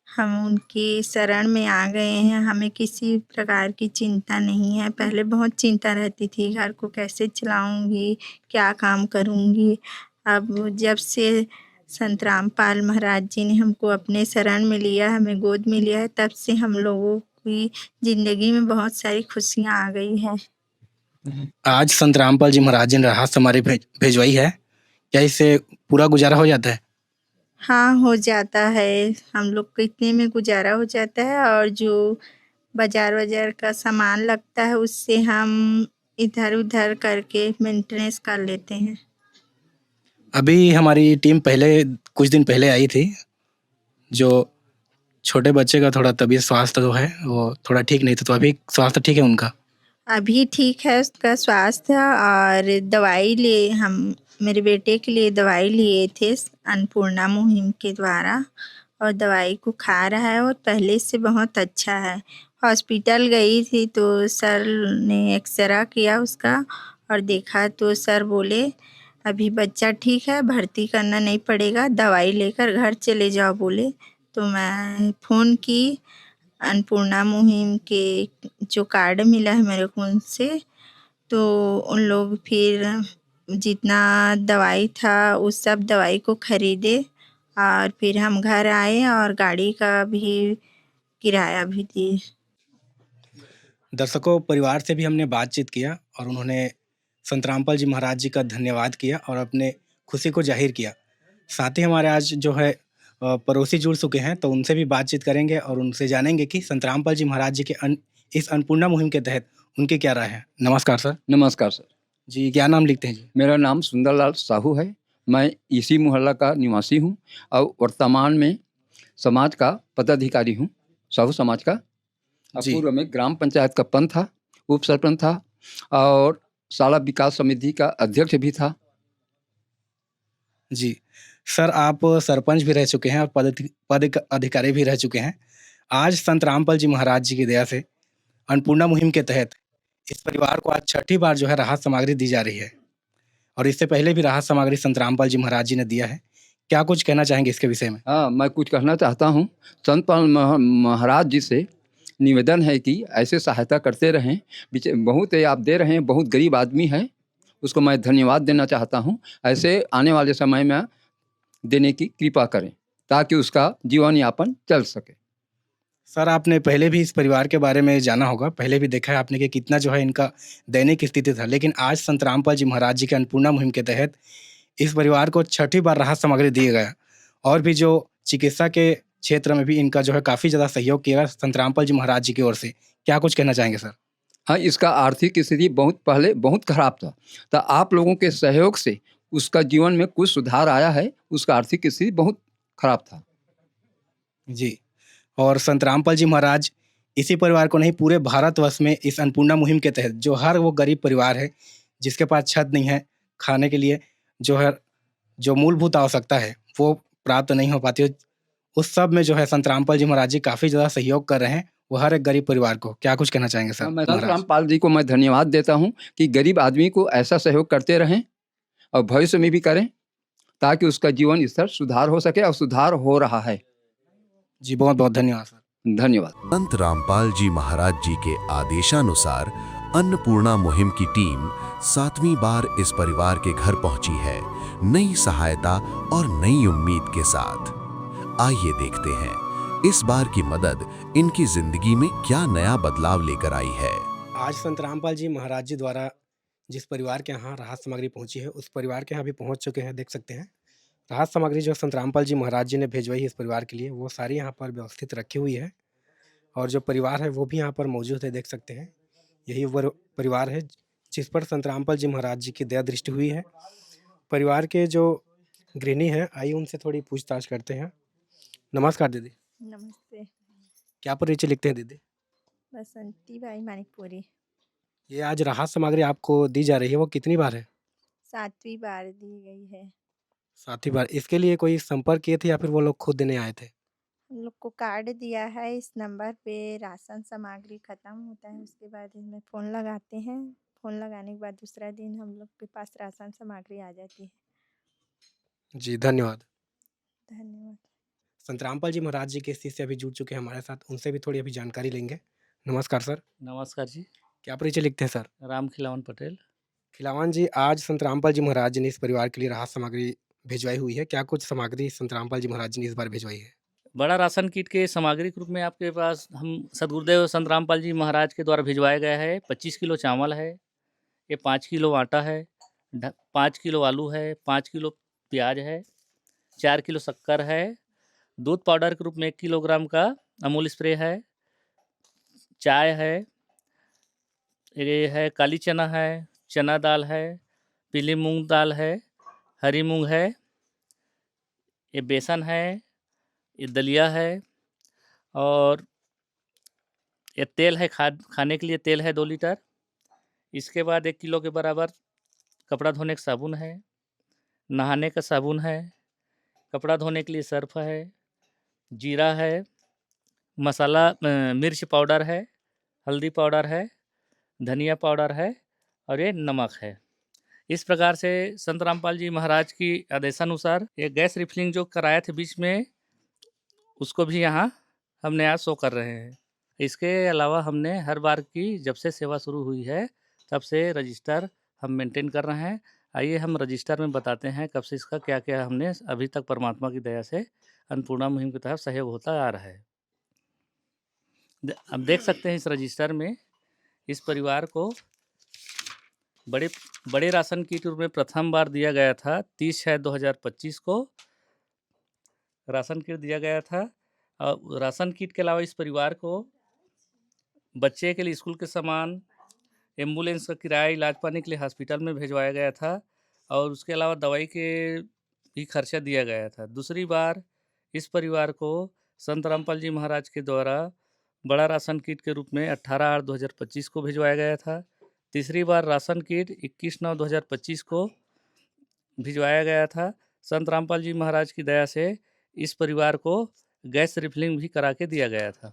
हम उनकी शरण में आ गए हैं, हमें किसी प्रकार की चिंता नहीं है। पहले बहुत चिंता रहती थी, घर को कैसे चलाऊँगी, क्या काम करूँगी। अब जब से संत रामपाल महाराज जी ने हमको अपने शरण में लिया, हमें गोद में लिया है, तब से हम लोगों की ज़िंदगी में बहुत सारी खुशियाँ आ गई हैं। आज संत रामपाल जी महाराज जी ने राहत सामग्री भिजवाई है, क्या इससे पूरा गुजारा हो जाता है? हाँ, हो जाता है। हम लोग को इतने में गुजारा हो जाता है और जो बाज़ार का सामान लगता है उससे हम इधर-उधर करके मेंटेनेंस कर लेते हैं। अभी हमारी टीम कुछ दिन पहले आई थी। जो छोटे बच्चे का थोड़ा तबीयत स्वास्थ्य जो है वो थोड़ा ठीक नहीं था, तो अभी स्वास्थ्य ठीक है उनका? अभी ठीक है उसका स्वास्थ्य और दवाई हम मेरे बेटे के लिए दवाई लिए थे अन्नपूर्णा मुहिम के द्वारा और दवाई को खा रहा है और पहले से बहुत अच्छा है। हॉस्पिटल गई थी तो सर ने एक्सरा किया उसका और देखा तो सर बोले अभी बच्चा ठीक है, भर्ती करना नहीं पड़ेगा, दवाई लेकर घर चले जाओ बोले। तो मैं फ़ोन की अन्नपूर्णा मुहिम के जो कार्ड मिला है मेरे को उनसे, तो उन लोग फिर जितना दवाई था उस सब दवाई को खरीदे और फिर हम घर आए और गाड़ी का भी किराया भी दिए। दर्शकों परिवार से भी हमने बातचीत किया और उन्होंने संत रामपाल जी महाराज जी का धन्यवाद किया और अपने खुशी को जाहिर किया। साथ ही हमारे आज जो है पड़ोसी जुड़ चुके हैं, तो उनसे भी बातचीत करेंगे और उनसे जानेंगे कि संत रामपाल जी महाराज जी के इस अन्नपूर्णा मुहिम के तहत उनकी क्या राय है। नमस्कार सर। नमस्कार सर। जी, क्या नाम लिखते हैं जी? मेरा नाम सुंदरलाल साहू है। मैं इसी मोहल्ला का निवासी हूँ और वर्तमान में समाज का पदाधिकारी हूँ, साहू समाज का। जी। पूर्व में ग्राम पंचायत का पंच था, उप सरपंच था और शाला विकास समिति का अध्यक्ष भी था। जी सर, आप सरपंच भी रह चुके हैं और पद अधिकारी भी रह चुके हैं। आज संत रामपाल जी महाराज जी की दया से अन्नपूर्णा मुहिम के तहत इस परिवार को आज छठी बार जो है राहत सामग्री दी जा रही है और इससे पहले भी राहत सामग्री संत रामपाल जी महाराज जी ने दिया है। क्या कुछ कहना चाहेंगे इसके विषय में? हाँ, मैं कुछ कहना चाहता हूँ। संत पाल महाराज जी से निवेदन है कि ऐसे सहायता करते रहें। बहुत आप दे रहे हैं, बहुत गरीब आदमी है, उसको मैं धन्यवाद देना चाहता हूँ। ऐसे आने वाले समय में देने की कृपा करें ताकि उसका जीवन यापन चल सके। सर, आपने पहले भी इस परिवार के बारे में जाना होगा, पहले भी देखा है आपने कि कितना जो है इनका दैनिक स्थिति था, लेकिन आज संत रामपाल जी महाराज जी के अन्नपूर्णा मुहिम के तहत इस परिवार को छठी बार राहत सामग्री दिया गया और भी जो चिकित्सा के क्षेत्र में भी इनका जो है काफ़ी ज़्यादा सहयोग किया गया संत रामपाल जी महाराज जी की ओर से। क्या कुछ कहना चाहेंगे सर? हाँ, इसका आर्थिक स्थिति बहुत पहले बहुत खराब था, तो आप लोगों के सहयोग से उसका जीवन में कुछ सुधार आया है। उसका आर्थिक स्थिति बहुत खराब था। जी, और संत रामपाल जी महाराज इसी परिवार को नहीं, पूरे भारतवर्ष में इस अन्नपूर्णा मुहिम के तहत जो हर वो गरीब परिवार है जिसके पास छत नहीं है, खाने के लिए जो है जो मूलभूत आवश्यकता है वो प्राप्त नहीं हो पाती है, उस सब में जो है संत रामपाल जी महाराज जी काफ़ी ज़्यादा सहयोग कर रहे हैं वो हर एक गरीब परिवार को। क्या कुछ कहना चाहेंगे सर? मैं संत रामपाल जी को मैं धन्यवाद देता हूँ कि गरीब आदमी को ऐसा सहयोग करते रहें और भविष्य में भी करें ताकि उसका जीवन स्तर सुधार हो सके और सुधार हो रहा है। जी, बहुत बहुत धन्यवाद सर। धन्यवाद। संत रामपाल जी महाराज जी के आदेशानुसार अन्नपूर्णा मुहिम की टीम 7वीं बार इस परिवार के घर पहुंची है, नई सहायता और नई उम्मीद के साथ। आइए देखते हैं इस बार की मदद इनकी जिंदगी में क्या नया बदलाव लेकर आई है। आज संत रामपाल जी महाराज जी द्वारा जिस परिवार के यहाँ राहत सामग्री पहुंची है उस परिवार के यहाँ भी पहुंच चुके हैं। देख सकते हैं राहत सामग्री जो संत रामपाल जी महाराज जी ने भेजवाई है इस परिवार के लिए वो सारी यहाँ पर व्यवस्थित रखी हुई है और जो परिवार है वो भी यहाँ पर मौजूद है। देख सकते हैं यही वो परिवार है जिस पर संत रामपाल जी महाराज जी की दया दृष्टि हुई है। परिवार के जो गृहिणी है, आइए उनसे थोड़ी पूछताछ करते हैं। नमस्कार दीदी। नमस्ते। क्या परिचय लिखते हैं दीदी? बसंती बाई मानिकपुरी। ये आज राहत सामग्री आपको दी जा रही है वो कितनी बार है? 7वीं बार दी गई है। 7वीं बार। इसके लिए कोई संपर्क किए थे या फिर वो लोग खुद देने आए थे? हम लोग को कार्ड दिया है, इस नंबर पे राशन सामग्री ख़त्म होता है उसके बाद इसमें फ़ोन लगाते हैं। फ़ोन लगाने के बाद दूसरा दिन हम लोग के पास राशन सामग्री आ जाती है। जी, धन्यवाद। धन्यवाद। संत रामपाल जी महाराज जी के शिष्य अभी जुड़ चुके हैं हमारे साथ, उनसे भी थोड़ी अभी जानकारी लेंगे। नमस्कार सर। नमस्कार जी। क्या परिचय लिखते हैं सर? राम खिलावन पटेल। खिलावन जी, आज संत रामपाल जी महाराज जी ने इस परिवार के लिए राहत सामग्री भिजवाई हुई है। क्या कुछ सामग्री संत रामपाल जी महाराज जी ने इस बार भिजवाई है? बड़ा राशन किट के सामग्री के रूप में आपके पास हम सदगुरुदेव संत रामपाल जी महाराज के द्वारा भिजवाया गया है। 25 किलो चावल है, ये 5 किलो आटा है, 5 किलो आलू है, 5 किलो प्याज है, 4 किलो शक्कर है, दूध पाउडर के रूप में 1 किलोग्राम का अमूल स्प्रे है, चाय है, ये है काली चना है, चना दाल है, पीली मूंग दाल है, हरी मूंग है, ये बेसन है, ये दलिया है और ये तेल है, खाने के लिए तेल है 2 लीटर। इसके बाद 1 किलो के बराबर कपड़ा धोने का साबुन है, नहाने का साबुन है, कपड़ा धोने के लिए सर्फ है, जीरा है, मसाला मिर्च पाउडर है, हल्दी पाउडर है, धनिया पाउडर है और ये नमक है। इस प्रकार से संत रामपाल जी महाराज की आदेशानुसार ये गैस रिफिलिंग जो कराए थे बीच में उसको भी यहाँ हमने आज शो कर रहे हैं। इसके अलावा हमने हर बार की जब से सेवा शुरू हुई है तब से रजिस्टर हम मेंटेन कर रहे हैं। आइए हम रजिस्टर में बताते हैं कब से इसका क्या क्या हमने अभी तक परमात्मा की दया से अन्नपूर्णा मुहिम के तहत सहयोग होता आ रहा है। अब देख सकते हैं इस रजिस्टर में इस परिवार को बड़े बड़े राशन किट में प्रथम बार दिया गया था 30/6/2025 को राशन किट दिया गया था। और राशन किट के अलावा इस परिवार को बच्चे के लिए स्कूल के सामान, एम्बुलेंस का किराया, इलाज पाने के लिए हॉस्पिटल में भिजवाया गया था और उसके अलावा दवाई के भी खर्चा दिया गया था। दूसरी बार इस परिवार को संत रामपाल जी महाराज के द्वारा बड़ा राशन किट के रूप में 18/8/2025 को भिजवाया गया था। तीसरी बार राशन किट 21/9/2025 को भिजवाया गया था। संत रामपाल जी महाराज की दया से इस परिवार को गैस रिफिलिंग भी करा के दिया गया था।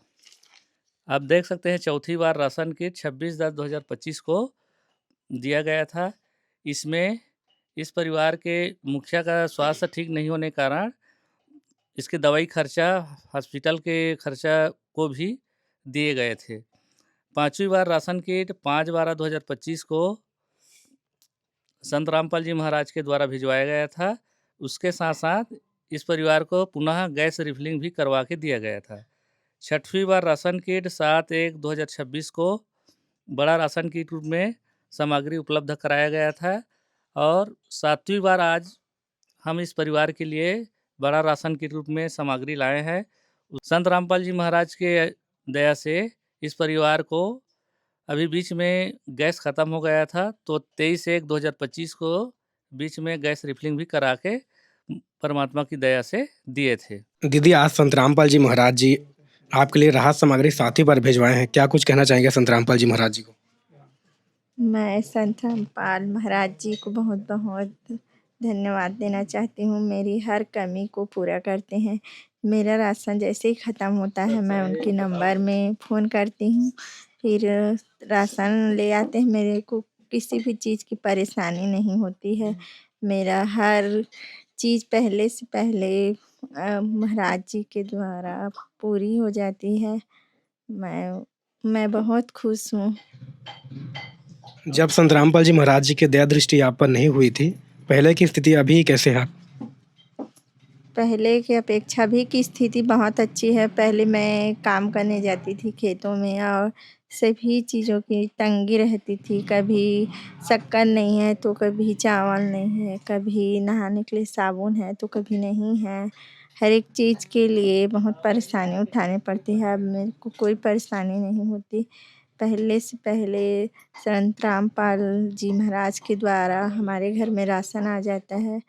आप देख सकते हैं चौथी बार राशन किट 26/10/2025 को दिया गया था। इसमें इस परिवार के मुखिया का स्वास्थ्य ठीक नहीं होने के कारण इसके दवाई खर्चा, हॉस्पिटल के खर्चा को भी दिए गए थे। पांचवी बार राशन किट 5/12/2025 को संत रामपाल जी महाराज के द्वारा भिजवाया गया था। उसके साथ साथ इस परिवार को पुनः गैस रिफिलिंग भी करवा के दिया गया था। छठवीं बार राशन किट 7/1/2026 को बड़ा राशन किट रूप में सामग्री उपलब्ध कराया गया था और सातवीं बार आज हम इस परिवार के लिए बड़ा राशन किट रूप में सामग्री लाए हैं। संत रामपाल जी महाराज के दया से इस परिवार को अभी बीच में गैस ख़त्म हो गया था तो 23/1/2025 को बीच में गैस रिफिलिंग भी करा के परमात्मा की दया से दिए थे। दीदी, आज संत रामपाल जी महाराज जी आपके लिए राहत सामग्री सातवीं बार भिजवाए हैं, क्या कुछ कहना चाहेंगे संत रामपाल जी महाराज जी को? मैं संत रामपाल महाराज जी को बहुत बहुत धन्यवाद देना चाहती हूँ। मेरी हर कमी को पूरा करते हैं। मेरा राशन जैसे ही ख़त्म होता है मैं उनके नंबर में फ़ोन करती हूँ, फिर राशन ले आते हैं। मेरे को किसी भी चीज़ की परेशानी नहीं होती है। मेरा हर चीज़ पहले से पहले महाराज जी के द्वारा पूरी हो जाती है। मैं बहुत खुश हूँ। जब संत रामपाल जी महाराज जी की दया दृष्टि आप पर नहीं हुई थी, पहले की स्थिति अभी कैसे है? पहले की अपेक्षा भी की स्थिति बहुत अच्छी है। पहले मैं काम करने जाती थी खेतों में और सभी चीज़ों की तंगी रहती थी। कभी शक्कर नहीं है तो कभी चावल नहीं है, कभी नहाने के लिए साबुन है तो कभी नहीं है। हर एक चीज़ के लिए बहुत परेशानी उठानी पड़ती है। अब मेरे को कोई परेशानी नहीं होती। पहले से पहले संत रामपाल जी महाराज के द्वारा हमारे घर में राशन आ जाता है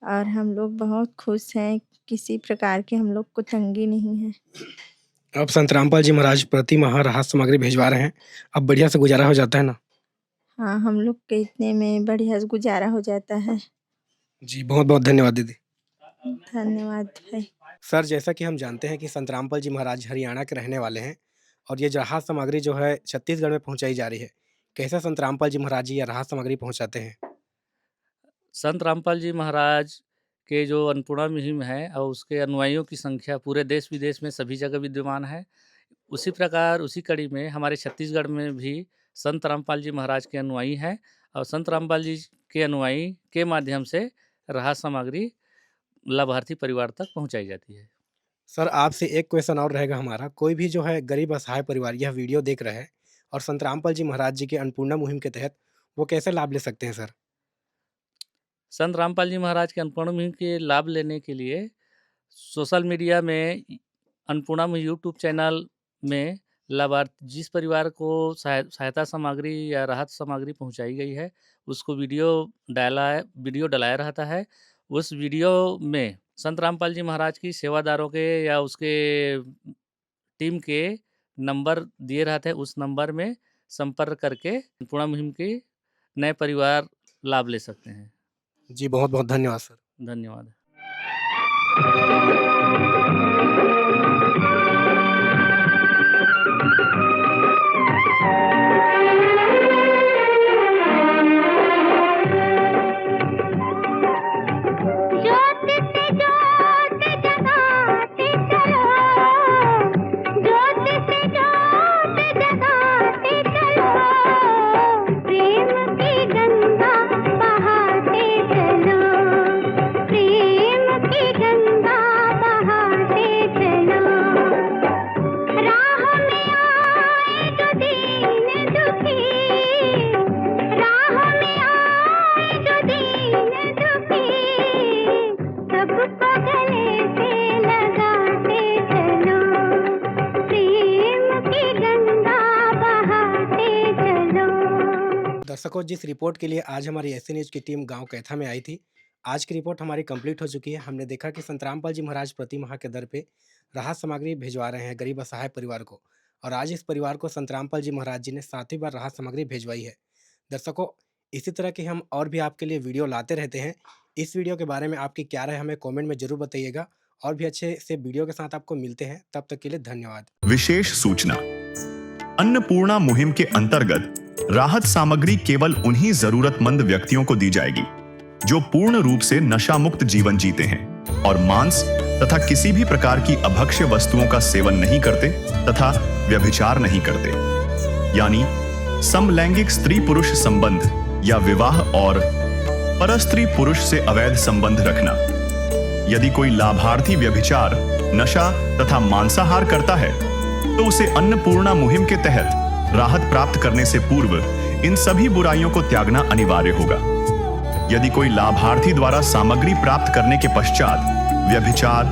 और हम लोग बहुत खुश हैं। किसी प्रकार की हम लोग को तंगी नहीं है। अब संत रामपाल जी महाराज प्रति माह राहत सामग्री भिजवा रहे हैं, अब बढ़िया से गुजारा हो जाता है ना? हाँ, हम लोग के इतने में बढ़िया से गुजारा हो जाता है। जी, बहुत बहुत धन्यवाद दीदी। धन्यवाद भाई। सर, जैसा कि हम जानते हैं कि संत रामपाल जी महाराज हरियाणा के रहने वाले हैं और ये राहत सामग्री जो है छत्तीसगढ़ में पहुंचाई जा रही है। कैसे संत रामपाल जी महाराज जी ये राहत सामग्री पहुंचाते हैं? संत रामपाल जी महाराज के जो अन्नपूर्णा मुहिम है और उसके अनुयायियों की संख्या पूरे देश विदेश में सभी जगह विद्यमान है। उसी प्रकार उसी कड़ी में हमारे छत्तीसगढ़ में भी संत रामपाल जी महाराज के अनुयायी हैं और संत रामपाल जी के अनुयायी के माध्यम से राहत सामग्री लाभार्थी परिवार तक पहुंचाई जाती है। सर, आपसे एक क्वेश्चन और रहेगा हमारा। कोई भी जो है गरीब असहाय परिवार यह वीडियो देख रहे हैं और संत रामपाल जी महाराज जी के अन्नपूर्णा मुहिम के तहत वो कैसे लाभ ले सकते हैं सर? संत रामपाल जी महाराज के अन्नपूर्णा मुहिम के लाभ लेने के लिए सोशल मीडिया में अन्नपूर्णा मुहिम यूट्यूब चैनल में लाभार्थी जिस परिवार को सहायता सामग्री या राहत सामग्री पहुंचाई गई है उसको वीडियो डलाया रहता है। उस वीडियो में संत रामपाल जी महाराज की सेवादारों के या उसके टीम के नंबर दिए रहते हैं। उस नंबर में संपर्क करके अन्नपूर्णा मुहिम के नए परिवार लाभ ले सकते हैं। जी, बहुत बहुत धन्यवाद सर। धन्यवाद। प्रेम की गंगा दर्शकों, जिस रिपोर्ट के लिए आज हमारी एससी न्यूज़ की टीम गांव कैथा में आई थी, आज की रिपोर्ट हमारी कंप्लीट हो चुकी है। हमने देखा कि संत रामपाल जी महाराज प्रति माह के दर पे राहत सामग्री भिजवा रहे हैं गरीब असहाय परिवार को, और आज इस परिवार को संत रामपाल जी महाराज जी ने 7वीं बार राहत सामग्री भिजवाई है। दर्शकों, इसी तरह की हम और भी आपके लिए वीडियो लाते रहते हैं। इस वीडियो के बारे में आपकी क्या राय हमें कमेंट में जरूर बताइएगा, और भी अच्छे से वीडियो के साथ आपको मिलते हैं। तब तक के लिए धन्यवाद। विशेष सूचना, अन्नपूर्णा मुहिम के अंतर्गत राहत सामग्री केवल उन्हीं जरूरतमंद व्यक्तियों को दी जाएगी जो पूर्ण रूप से नशा मुक्त जीवन जीते हैं और मांस तथा किसी भी प्रकार की अभक्ष्य वस्तुओं का सेवन नहीं करते तथा व्यभिचार नहीं करते, यानी समलैंगिक स्त्री पुरुष संबंध या विवाह और परस्त्री पुरुष से अवैध संबंध रखना। यदि कोई लाभार्थी व्यभिचार, नशा तथा मांसाहार करता है तो उसे अन्नपूर्णा मुहिम के तहत राहत प्राप्त करने से पूर्व इन सभी बुराइयों को त्यागना अनिवार्य होगा। यदि कोई लाभार्थी द्वारा सामग्री प्राप्त करने के पश्चात व्यभिचार,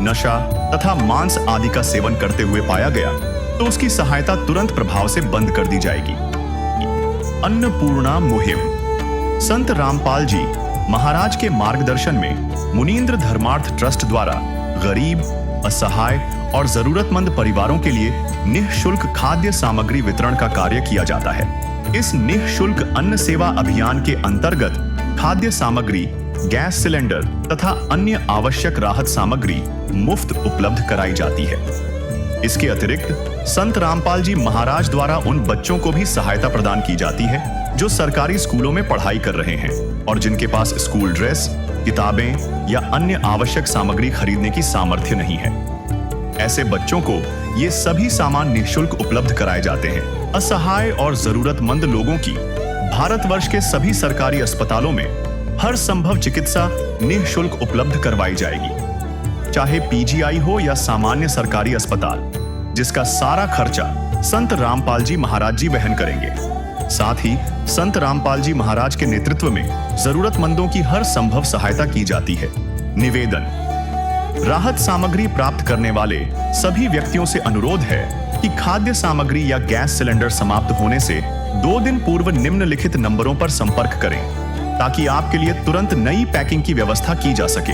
नशा तथा मांस आदि का सेवन करते हुए पाया गया तो उसकी सहायता तुरंत प्रभाव से बंद कर दी जाएगी। अन्नपूर्णा मुहिम संत रामपाल जी महाराज के मार्गदर्शन में मुनींद्र धर्मार्थ ट्रस्ट द्वारा गरीब, असहाय और जरूरतमंद परिवारों के लिए निःशुल्क खाद्य सामग्री वितरण का कार्य किया जाता है। इस निःशुल्क अन्न सेवा अभियान के अंतर्गत खाद्य सामग्री, गैस सिलेंडर तथा अन्य आवश्यक राहत सामग्री मुफ्त उपलब्ध कराई जाती है। इसके अतिरिक्त संत रामपाल जी महाराज द्वारा उन बच्चों को भी सहायता प्रदान की जाती है जो सरकारी स्कूलों में पढ़ाई कर रहे हैं और जिनके पास स्कूल ड्रेस, किताबें या अन्य आवश्यक सामग्री खरीदने की सामर्थ्य नहीं है। ऐसे बच्चों को ये सभी सामान निःशुल्क उपलब्ध कराए जाते हैं। असहाय और जरूरतमंद लोगों की भारतवर्ष के सभी सरकारी अस्पतालों में हर संभव चिकित्सा निःशुल्क उपलब्ध करवाई जाएगी, चाहे पीजीआई हो या सामान्य सरकारी अस्पताल, जिसका सारा खर्चा संत रामपाल जी महाराज जी वहन करेंगे। साथ ही संत रामपाल जी महाराज के नेतृत्व में जरूरतमंदों की हर संभव सहायता की जाती है। निवेदन, राहत सामग्री प्राप्त करने वाले सभी व्यक्तियों से अनुरोध है कि खाद्य सामग्री या गैस सिलेंडर समाप्त होने से 2 दिन पूर्व निम्नलिखित नंबरों पर संपर्क करें ताकि आपके लिए तुरंत नई पैकिंग की व्यवस्था की जा सके।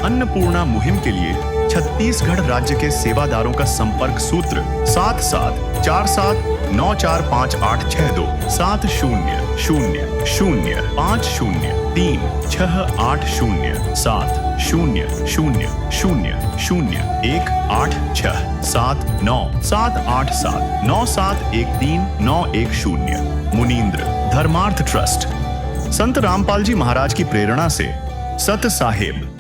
अन्नपूर्णा मुहिम के लिए छत्तीसगढ़ राज्य के सेवादारों का संपर्क सूत्र 7747945862 700000500187 मुनींद्र धर्मार्थ ट्रस्ट। संत रामपाल जी महाराज की प्रेरणा से सत साहेब